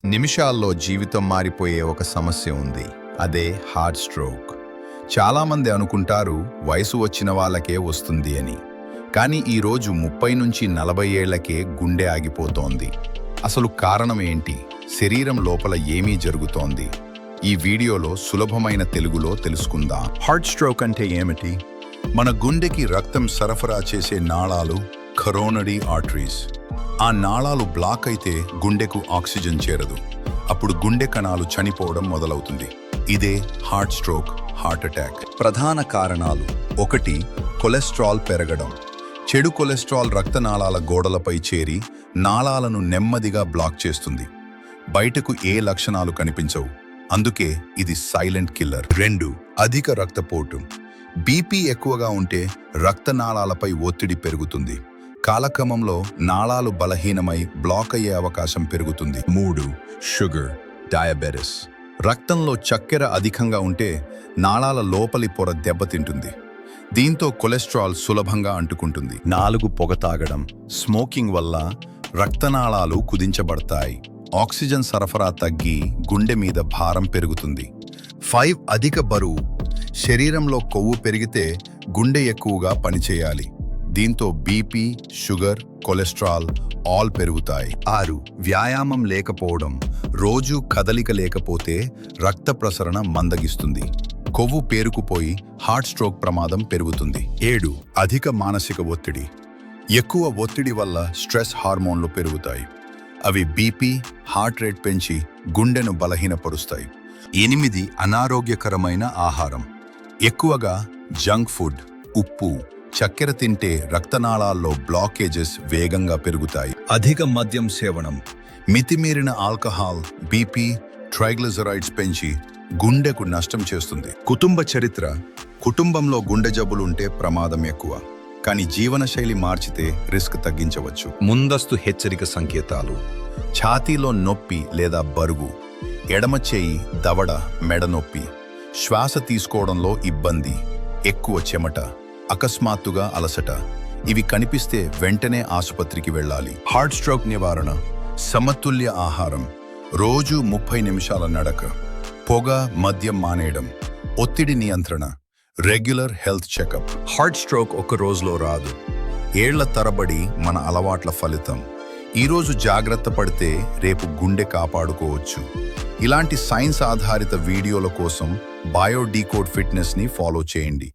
నిమిషాల్లో జీవితం మారిపోయే ఒక సమస్య ఉంది. అదే హార్ట్ స్ట్రోక్. చాలామంది అనుకుంటారు వయసు వచ్చిన వాళ్ళకే వస్తుంది అని. కానీ ఈరోజు 30 నుంచి 40 ఏళ్లకే గుండె ఆగిపోతోంది. అసలు కారణం ఏంటి? శరీరం లోపల ఏమీ జరుగుతోంది? ఈ వీడియోలో సులభమైన తెలుగులో తెలుసుకుందాం. హార్ట్ స్ట్రోక్ అంటే ఏమిటి? మన గుండెకి రక్తం సరఫరా చేసే నాళాలు కరోనరీ ఆర్టరీస్. ఆ నాళాలు బ్లాక్ అయితే గుండెకు ఆక్సిజన్ చేరదు. అప్పుడు గుండె కణాలు చనిపోవడం మొదలవుతుంది. ఇదే హార్ట్ స్ట్రోక్, హార్ట్ అటాక్. ప్రధాన కారణాలు: 1. కొలెస్ట్రాల్ పెరగడం. చెడు కొలెస్ట్రాల్ రక్తనాళాల గోడలపై చేరి నాళాలను నెమ్మదిగా బ్లాక్ చేస్తుంది. బయటకు ఏ లక్షణాలు కనిపించవు, అందుకే ఇది సైలెంట్ కిల్లర్. 2. అధిక రక్తపోటు. బీపీ ఎక్కువగా ఉంటే రక్తనాళాలపై ఒత్తిడి పెరుగుతుంది. కాలక్రమంలో నాళాలు బలహీనమై బ్లాక్ అయ్యే అవకాశం పెరుగుతుంది. 3. Sugar, diabetes. రక్తంలో చక్కెర అధికంగా ఉంటే నాళాల లోపలి పొర దెబ్బతింటుంది. దీంతో కొలెస్ట్రాల్ సులభంగా అంటుకుంటుంది. 4. పొగ తాగడం. స్మోకింగ్ వల్ల రక్తనాళాలు కుదించబడతాయి. ఆక్సిజన్ సరఫరా తగ్గి గుండె మీద భారం పెరుగుతుంది. 5. అధిక బరువు. శరీరంలో కొవ్వు పెరిగితే గుండె ఎక్కువగా పనిచేయాలి. దీంతో బీపీ, షుగర్, కొలెస్ట్రాల్ ఆల్ పెరుగుతాయి. 6. వ్యాయామం లేకపోవడం. రోజు కదలిక లేకపోతే రక్త ప్రసరణ మందగిస్తుంది. కొవ్వు పేరుకుపోయి హార్ట్ స్ట్రోక్ ప్రమాదం పెరుగుతుంది. 7. అధిక మానసిక ఒత్తిడి. ఎక్కువ ఒత్తిడి వల్ల స్ట్రెస్ హార్మోన్లు పెరుగుతాయి. అవి బీపీ, హార్ట్ రేట్ పెంచి గుండెను బలహీనపరుస్తాయి. 8. అనారోగ్యకరమైన ఆహారం. ఎక్కువగా జంక్ ఫుడ్, ఉప్పు, చక్కెర తింటే రక్తనాళాల్లో బ్లాకేజెస్ వేగంగా పెరుగుతాయి. అధిక మద్యం సేవనం. మితిమీరిన ఆల్కహాల్ బీపీ, ట్రైగ్లిజరైడ్స్ పెంచి గుండెకు నష్టం చేస్తుంది. కుటుంబ చరిత్ర. కుటుంబంలో గుండె జబ్బులుంటే ప్రమాదం ఎక్కువ. కానీ జీవనశైలి మార్చితే రిస్క్ తగ్గించవచ్చు. ముందస్తు హెచ్చరిక సంకేతాలు: ఛాతీలో నొప్పి లేదా బరువు, ఎడమ చేయి దవడ, మెడ నొప్పి, శ్వాస తీసుకోవడంలో ఇబ్బంది, ఎక్కువ చెమట, అకస్మాత్తుగా అలసట. ఇవి కనిపిస్తే వెంటనే ఆసుపత్రికి వెళ్ళాలి. హార్ట్ స్ట్రోక్ నివారణ: సమతుల్య ఆహారం, రోజు 30 నిమిషాల నడక, పొగ, మద్యం మానేయడం, ఒత్తిడి నియంత్రణ, regular health checkup. Heart stroke ఒక్క రోజులో రాదు, ఏళ్ల తరబడి మన అలవాట్ల ఫలితం. ఈరోజు జాగ్రత్త పడితే రేపు గుండె కాపాడుకోవచ్చు. ఇలాంటి సైన్స్ ఆధారిత వీడియోల కోసం బయోడీకోడ్ ఫిట్నెస్ని ఫాలో చేయండి.